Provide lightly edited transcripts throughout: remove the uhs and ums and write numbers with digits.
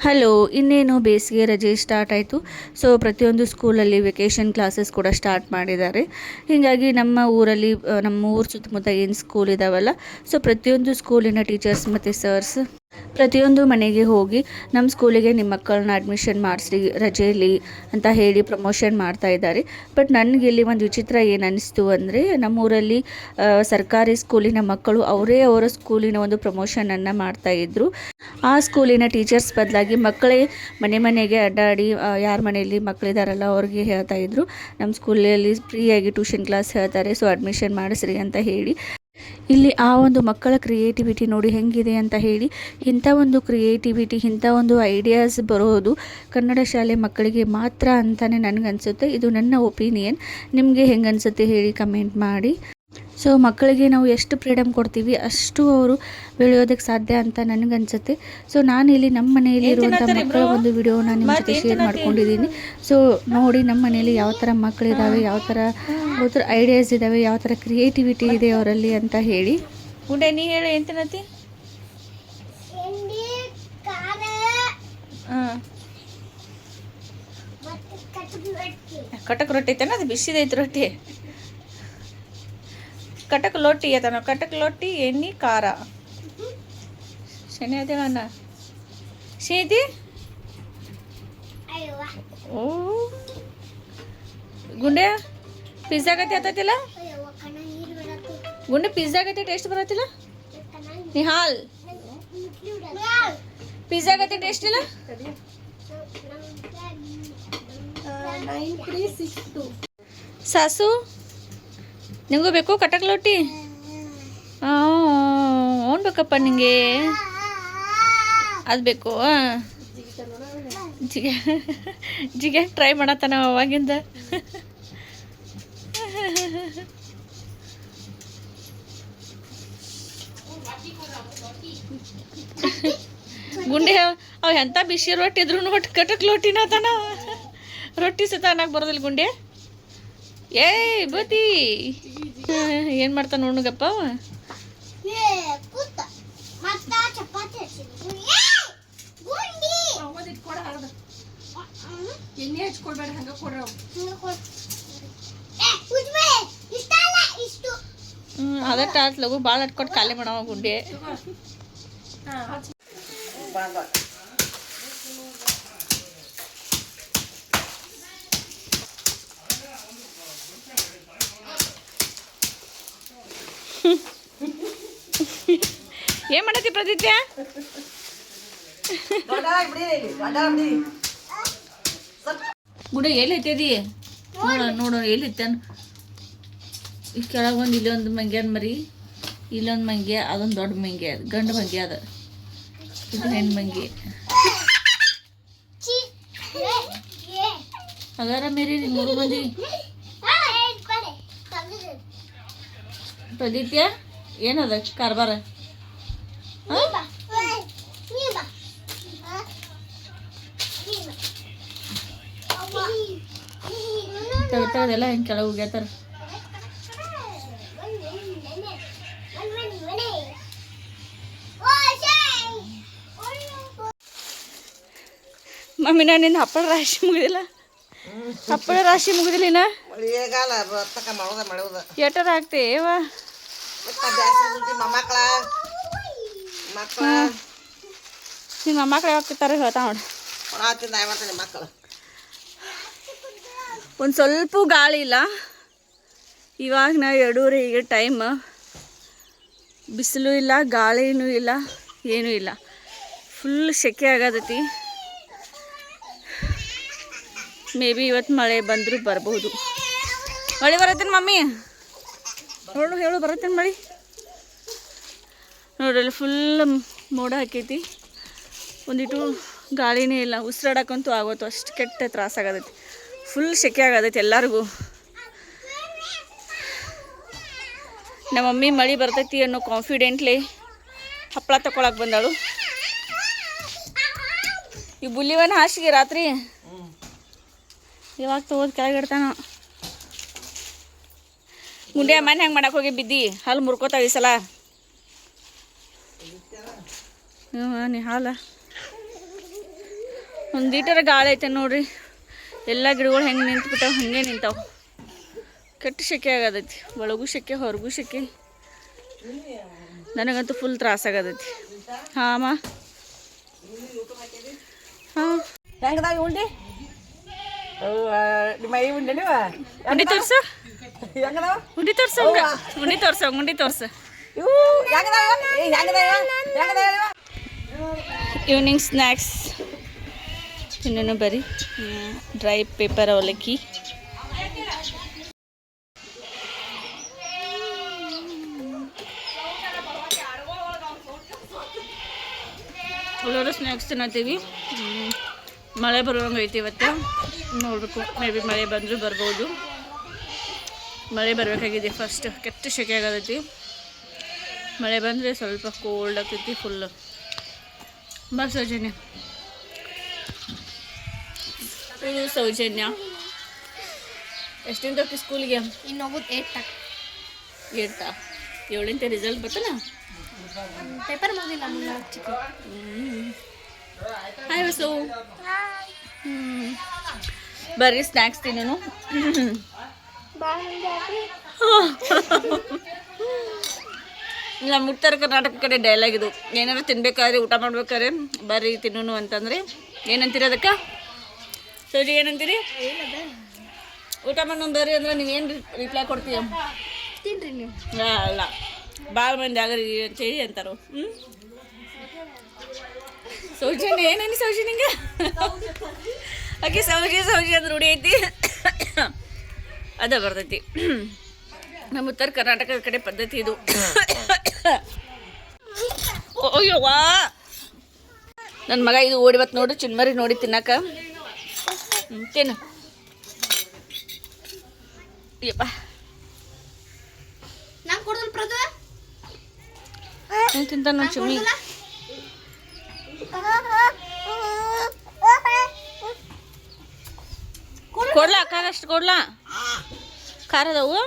Hello, ಇನ್ನೇನು ಬೇಸಿಗೆ ರಜೆ ಸ್ಟಾರ್ಟ್ ಆಯಿತು. ಸೊ ಪ್ರತಿಯೊಂದು ಸ್ಕೂಲಲ್ಲಿ ವೆಕೇಷನ್ ಕ್ಲಾಸಸ್ ಕೂಡ ಸ್ಟಾರ್ಟ್ ಮಾಡಿದ್ದಾರೆ. ಹೀಗಾಗಿ ನಮ್ಮ ಊರಲ್ಲಿ ನಮ್ಮ ಊರು ಸುತ್ತಮುತ್ತ ಏನು ಸ್ಕೂಲ್ ಇದ್ದಾವಲ್ಲ, ಸೊ ಪ್ರತಿಯೊಂದು ಸ್ಕೂಲಿನ ಟೀಚರ್ಸ್ ಮತ್ತು ಸರ್ಸ್ ಪ್ರತಿಯೊಂದು ಮನೆಗೆ ಹೋಗಿ ನಮ್ಮ ಸ್ಕೂಲಿಗೆ ನಿಮ್ಮ ಮಕ್ಕಳನ್ನ ಅಡ್ಮಿಷನ್ ಮಾಡಿಸ್ರಿ ರಜೆಯಲ್ಲಿ ಅಂತ ಹೇಳಿ ಪ್ರಮೋಷನ್ ಮಾಡ್ತಾ ಇದ್ದಾರೆ. ಬಟ್ ನನಗೆ ಇಲ್ಲಿ ಒಂದು ವಿಚಿತ್ರ ಏನು ಅನ್ನಿಸ್ತು ಅಂದರೆ, ನಮ್ಮೂರಲ್ಲಿ ಸರ್ಕಾರಿ ಸ್ಕೂಲಿನ ಮಕ್ಕಳು ಅವರ ಸ್ಕೂಲಿನ ಒಂದು ಪ್ರಮೋಷನನ್ನು ಮಾಡ್ತಾಯಿದ್ರು. ಆ ಸ್ಕೂಲಿನ ಟೀಚರ್ಸ್ ಬದಲಾಗಿ ಮಕ್ಕಳೇ ಮನೆಗೆ ಅಡ್ಡಾಡಿ ಯಾರ ಮನೆಯಲ್ಲಿ ಮಕ್ಕಳಿದಾರಲ್ಲ ಅವ್ರಿಗೆ ಹೇಳ್ತಾಯಿದ್ರು, ನಮ್ಮ ಸ್ಕೂಲಲ್ಲಿ ಫ್ರೀಯಾಗಿ ಟ್ಯೂಷನ್ ಕ್ಲಾಸ್ ಹೇಳ್ತಾರೆ, ಸೊ ಅಡ್ಮಿಷನ್ ಮಾಡಿಸ್ರಿ ಅಂತ ಹೇಳಿ. ಇಲ್ಲಿ ಆ ಒಂದು ಮಕ್ಕಳ ಕ್ರಿಯೇಟಿವಿಟಿ ನೋಡಿ ಹೆಂಗಿದೆ ಅಂತ ಹೇಳಿ. ಇಂಥ ಒಂದು ಕ್ರಿಯೇಟಿವಿಟಿ, ಇಂಥ ಒಂದು ಐಡಿಯಾಸ್ ಬರೋದು ಕನ್ನಡ ಶಾಲೆ ಮಕ್ಕಳಿಗೆ ಮಾತ್ರ ಅಂತಲೇ ನನಗನ್ಸುತ್ತೆ. ಇದು ನನ್ನ ಒಪಿನಿಯನ್. ನಿಮಗೆ ಹೆಂಗೆ ಅನಿಸುತ್ತೆ ಹೇಳಿ ಕಮೆಂಟ್ ಮಾಡಿ. ಸೊ ಮಕ್ಕಳಿಗೆ ನಾವು ಎಷ್ಟು ಫ್ರೀಡಮ್ ಕೊಡ್ತೀವಿ ಅಷ್ಟು ಅವರು ಬೆಳೆಯೋದಕ್ಕೆ ಸಾಧ್ಯ ಅಂತ ನನಗನ್ಸುತ್ತೆ. ಸೊ ನಾನಿಲ್ಲಿ ನಮ್ಮ ಮನೆಯಲ್ಲಿ ಇರುವಂಥ ಮಕ್ಕಳ ಒಂದು ವಿಡಿಯೋನ ನಿಮ್ಮ ಜೊತೆ ಶೇರ್ ಮಾಡ್ಕೊಂಡಿದ್ದೀನಿ. ಸೊ ನೋಡಿ ನಮ್ಮ ಮನೆಯಲ್ಲಿ ಯಾವ ಥರ ಮಕ್ಕಳಿದ್ದಾವೆ, ಯಾವ ಥರ ಐಡಿಯಾಸ್ ಇದ್ದಾವೆ, ಯಾವ ಥರ ಕ್ರಿಯೇಟಿವಿಟಿ ಇದೆ ಅವರಲ್ಲಿ ಅಂತ ಹೇಳಿ. ಗುಂಡೆ ನೀ ಹೇಳು ಏನು ತಿನ್ನತಿ? ಕಟಕ್ ರೊಟ್ಟಿ ಐತೇನ? ಅದು ಬಿಸಿದೈತಿ ರೊಟ್ಟಿ. ಕಟಕ್ ಲೊಟ್ಟಿ ಐತನ, ಕಟಕ್ ಲೊಟ್ಟಿ ಎಣ್ಣೆ ಖಾರ ಶನಿ ಅದೇಳ ಅನ್ನ ಶೀತಿ. ಓ ಗುಂಡೆ ಪಿಜ್ಜಾ ಗತಿ ಆತತಿಲ್ಲ ಗುಂಡೆ, ಪಿಜ್ಜಾ ಗತಿ ಟೇಸ್ಟ್ ಬರತ್ತಿಲ್ಲ. ನಿಹಾಲ್ ಪಿಜ್ಜಾ ಗತಿ ಟೇಸ್ಟ್ ಇಲ್ಲ. ಸಾಸು ನಿಂಗೂ ಬೇಕು ಕಟಕ್ ಲೊಟ್ಟಿ? ಅವ್ನು ಬೇಕಪ್ಪ ನಿಂಗೆ, ಅದು ಬೇಕು. ಜಿಗೆ ಟ್ರೈ ಮಾಡತ್ತಾನ ಅವಾಗಿಂದ. ಗುಂಡೆ ಅವ್ ಎಂಥ ಬಿಸಿ ರೊಟ್ಟಿ ಇದ್ರು ನೋಡಿ ಕಟಕ್ ಲೊಟ್ಟಿನ ತಾನ. ರೊಟ್ಟಿ ಸತ ಅನ್ನಕ್ಕೆ ಬರೋದಿಲ್ಲ ಗುಂಡೆ. ಏಯ್ ಬೂತಿ ಏನು ಮಾಡ್ತಾನ ನೋಡ್ಗಪ್ಪ ಅವ. ಅದಟ್ಟು ಆತ್ ಲಗು ಭಾಳ ಅಟ್ಕೊಟ್ಟು ಖಾಲಿ ಮಾಡವ ಗುಂಡೆ. ಏನ್ ಮಾಡತ್ತಿ ಪ್ರದಿತ್ಯ? ಗುಡ ಎಲ್ಲಿ ಐತದಿ ನೋಡು ಎಲ್ಲಿ ಇತ್ತಾನ. ಈ ಕೆಳಗೊಂದು ಇಲ್ಲೊಂದು ಮಂಗ್ಯ ಅದ ಮರಿ, ಇಲ್ಲೊಂದು ಮಂಗ್ಯ, ಅದೊಂದು ದೊಡ್ಡ ಮಂಗ್ಯ ಅದ, ಗಂಡು ಮಂಗ್ಯ ಅದ, ಇದು ಹೆಣ್ಣು ಮಂಗ್ಯ. ಅಗಾರ ಮೇರಿ ಮೂರು ಮಂದಿ. ಪ್ರದಿತ್ಯ ಏನದ ಕಾರ್ಬಾರ? ತೆಗ್ದೆಲ್ಲ ಹಿಂಗೆ ಕೆಳಗೆ ಹೋಗ್ಯಾತಾರ. ಮಮ್ಮಿ ನಾನು ನಿನ್ನ ಹಪ್ಪಳ ರಾಶಿ ಮುಗಿದಿಲ್ಲ, ಹಪ್ಪಳ ರಾಶಿ ಮುಗಿದಿಲ್ಲ ಇನ್ನ ಎಟರ ಆಗ್ತೇವ. ನಿಮ್ಮ ಮಕ್ಕಳು ಯಾವಾಗ ತಿಂತಾರೆ ಹೇಳ್ತಾ ನೋಡಿ. ಒಂದು ಸ್ವಲ್ಪ ಗಾಳಿ ಇಲ್ಲ ಇವಾಗ. ನಾ 2:30 ಈಗ ಟೈಮ್. ಬಿಸಿಲು ಇಲ್ಲ, ಗಾಳಿನೂ ಇಲ್ಲ, ಏನೂ ಇಲ್ಲ. ಫುಲ್ ಸೆಕೆ ಆಗತೈತಿ. ಮೇ ಬಿ ಇವತ್ತು ಮಳೆ ಬಂದರೂ ಬರ್ಬೋದು. ಮಳೆ ಬರತ್ತೇನೆ ಮಮ್ಮಿ? ಹೇಳು ಬರತ್ತೇನೆ ಮಳೆ? ನೋಡ್ರಲ್ಲಿ ಫುಲ್ ಮೋಡ ಹಾಕೈತಿ. ಒಂದಿಟ್ಟು ಗಾಳಿನೇ ಇಲ್ಲ, ಉಸಿರಾಡಕ್ಕಂತೂ ಆಗೋತು. ಅಷ್ಟು ಕೆಟ್ಟ ತ್ರಾಸಾಗತೈತಿ. ಫುಲ್ ಸೆಕೆ ಆಗತೈತಿ ಎಲ್ಲರಿಗೂ. ನಮ್ಮ ಮಮ್ಮಿ ಮಳೆ ಬರ್ತೈತಿ ಅನ್ನೋ ಕಾನ್ಫಿಡೆಂಟ್ಲಿ ಹಪ್ಪಳ ತಗೊಳಕ್ಕೆ ಬಂದಾಳು. ಈ ಬುಲ್ಲಿವನ್ನ ಹಾಸಿಗೆ ರಾತ್ರಿ ಇವಾಗ ತಗೋದು ಕೆಳಗಿಡ್ತಾನ. ಗುಂಡೆ ಮನೆ ಹೆಂಗೆ ಮಾಡಕ್ಕೆ ಹೋಗಿ ಬಿದ್ದಿ ಹಲ್ಲು ಮುರ್ಕೋತಾವ ಈ ಸಲ. ನೀ ಹಾಲ ಒಂದೀಟರ ಗಾಳಿ ಐತೆ ನೋಡ್ರಿ. ಎಲ್ಲ ಗಿಡಗಳು ಹೆಂಗೆ ನಿಂತ್ಬಿಟ್ಟಾವ ಹಾಗೆ ನಿಂತಾವ. ಕೆಟ್ಟ ಸೆಕೆ ಆಗತೈತಿ, ಒಳಗೂ ಸೆಕೆ ಹೊರಗೂ ಸೆಕೆ. ನನಗಂತೂ ಫುಲ್ ತ್ರಾಸಾಗತೈತಿ. ಹಾಂ ಅಮ್ಮ, ಹಾಂ ಉಂಡಿ ಉಂಡಿ ತೋರ್ಸ, ಉಂಡಿ ತೋರ್ಸ, ಉಂಡಿ ತೋರ್ಸ, ಉಂಡಿ ತೋರ್ಸ. ಈವ್ನಿಂಗ್ ಸ್ನ್ಯಾಕ್ಸ್ ಇನ್ನೇನು ಬರೀ ಡ್ರೈ ಪೇಪರ್ ಅವಲಕ್ಕಿ. ಎಲ್ಲರೂ ಸ್ನ್ಯಾಕ್ಸ್ ತಿನ್ನತ್ತೀವಿ. ಮಳೆ ಬರುವಂಗೆ ಐತಿ ಇವತ್ತು, ನೋಡಬೇಕು. ಮೇ ಬಿ ಮಳೆ ಬಂದರೂ ಬರ್ಬೋದು. ಮಳೆ ಬರಬೇಕಾಗಿದೆ ಫಸ್ಟ್. ಕೆಟ್ಟ ಸೆಕೆ ಆಗತೈತಿ. ಮಳೆ ಬಂದರೆ ಸ್ವಲ್ಪ ಕೋಲ್ಡ್ ಆಗ್ತೈತಿ ಫುಲ್ಲು. ಬಾ ಸೌಜನ್ಯ, ಇದು ಸೌಜನ್ಯ. ಎಷ್ಟಿಂದ ಹೋಗಿ ಸ್ಕೂಲಿಗೆ? ಇನ್ನೊಬ್ಬದು 8 ಏಳಿಂದ ರಿಸಲ್ಟ್ ಬರ್ತಲ್ಲ. ಪೇಪರ್ ಮುಗಿದಿಲ್ಲ ಮುನ್ನ ಚಿಕ್ಕ. ಹಾಯ್ ವಸು. ಬರ್ರಿ ಸ್ನ್ಯಾಕ್ಸ್ ತಿನ್ನೋನು. ನಮ್ಮ ಉತ್ತರ ಕರ್ನಾಟಕ ಕಡೆ ಡೈಲಾಗ್ ಇದು. ಏನಾದ್ರು ತಿನ್ಬೇಕಾದ್ರೆ, ಊಟ ಮಾಡ್ಬೇಕಾದ್ರೆ ಬರ್ರಿ ತಿನ್ನೋನು ಅಂತಂದರೆ ಏನಂತೀರಿ ಅದಕ್ಕೆ? ಸರಿ ಏನಂತೀರಿ? ಊಟ ಮಾಡೋನು ಬರ್ರಿ ಅಂದ್ರೆ ನೀವೇನು ರಿಪ್ಲೈ ಕೊಡ್ತೀಯ? ತಿನ್ರಿ ನೀವು. ಅಲ್ಲ, ಭಾಳ ಮಂದಿ ಆಗರಿ ಅಂತೇಳಿ ಅಂತಾರೋ. ಸೌಜನ್ಯ ಏನೇನು ಸೌಜನ್ಯಂಗೆ ಆಕೆ ಸೌಜಿ ಅಂದ್ರೆ ರೂಢಿ ಐತಿ. ಅದ ಬರ್ತೈತಿ. ನಮ್ಮ ಉತ್ತರ ಕರ್ನಾಟಕದ ಕಡೆ ಪದ್ಧತಿ ಇದು. ಅಯ್ಯೋವಾ, ನನ್ನ ಮಗ ಇದು ಓಡಿ ಬತ್ತು ನೋಡು. ಚಿನ್ಮರಿ ನೋಡಿ ತಿನ್ನಕ ತಿನ್ನು. ಯಪ್ಪ ನಂಗೆ ಕೊಡೋದು ಪ್ರದು ಏನು ತಿಂತಾನೆ ನೋಡಿ ಚಿಮ್ಮಿ. ಕೊಡ್ಲಾ ಖಾರ ಅಷ್ಟು ಕೊಡ್ಲಾ? ಖಾರದವು.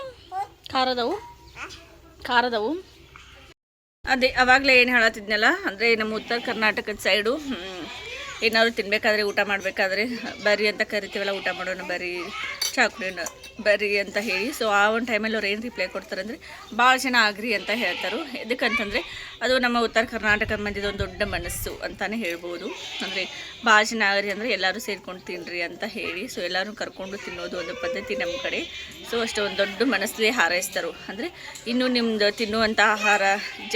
ಅದೇ ಅವಾಗಲೇ ಏನು ಹೇಳತ್ತಿದ್ನಲ್ಲ, ಅಂದರೆ ನಮ್ಮ ಉತ್ತರ ಕರ್ನಾಟಕದ ಸೈಡು ಏನಾದ್ರು ತಿನ್ನಬೇಕಾದ್ರೆ, ಊಟ ಮಾಡಬೇಕಾದ್ರೆ ಬರ್ರಿ ಅಂತ ಕರಿತೀವಲ್ಲ, ಊಟ ಮಾಡೋಣ ಬರ್ರಿ, ಚಾ ಕುಡಿಯೋಣ ಬರ್ರಿ ಅಂತ ಹೇಳಿ. ಸೊ ಆ ಒಂದು ಟೈಮಲ್ಲಿ ಅವ್ರು ಏನು ರಿಪ್ಲೈ ಕೊಡ್ತಾರೆ ಅಂದರೆ ಭಾಳ ಜನ ಆಗ್ರಿ ಅಂತ ಹೇಳ್ತಾರೆ. ಎದಕ್ಕಂತಂದರೆ ಅದು ನಮ್ಮ ಉತ್ತರ ಕರ್ನಾಟಕ ಮಂದಿದ ಒಂದು ದೊಡ್ಡ ಮನಸ್ಸು ಅಂತಲೇ ಹೇಳ್ಬೋದು. ಅಂದರೆ ಭಾಳ ಜನ ಆಗ್ರಿ ಅಂದರೆ ಎಲ್ಲರೂ ಸೇರ್ಕೊಂಡು ತಿನ್ನಿರಿ ಅಂತ ಹೇಳಿ. ಸೊ ಎಲ್ಲರೂ ಕರ್ಕೊಂಡು ತಿನ್ನೋದು ಒಂದು ಪದ್ಧತಿ ನಮ್ಮ ಕಡೆ. ಸೊ ಅಷ್ಟು ಒಂದು ದೊಡ್ಡ ಮನಸ್ಸಲ್ಲಿ ಹಾರೈಸ್ತಾರೆ. ಅಂದರೆ ಇನ್ನೂ ನಿಮ್ಮದು ತಿನ್ನುವಂಥ ಆಹಾರ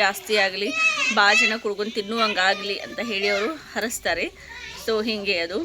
ಜಾಸ್ತಿ ಆಗಲಿ, ಭಾಳ ಜನ ಕುಡ್ಕೊಂಡು ತಿನ್ನುವಂಗಾಗಲಿ ಅಂತ ಹೇಳಿ ಅವರು ಹರಸ್ತಾರೆ. ಸೊ ಹೀಗೆ ಅದು.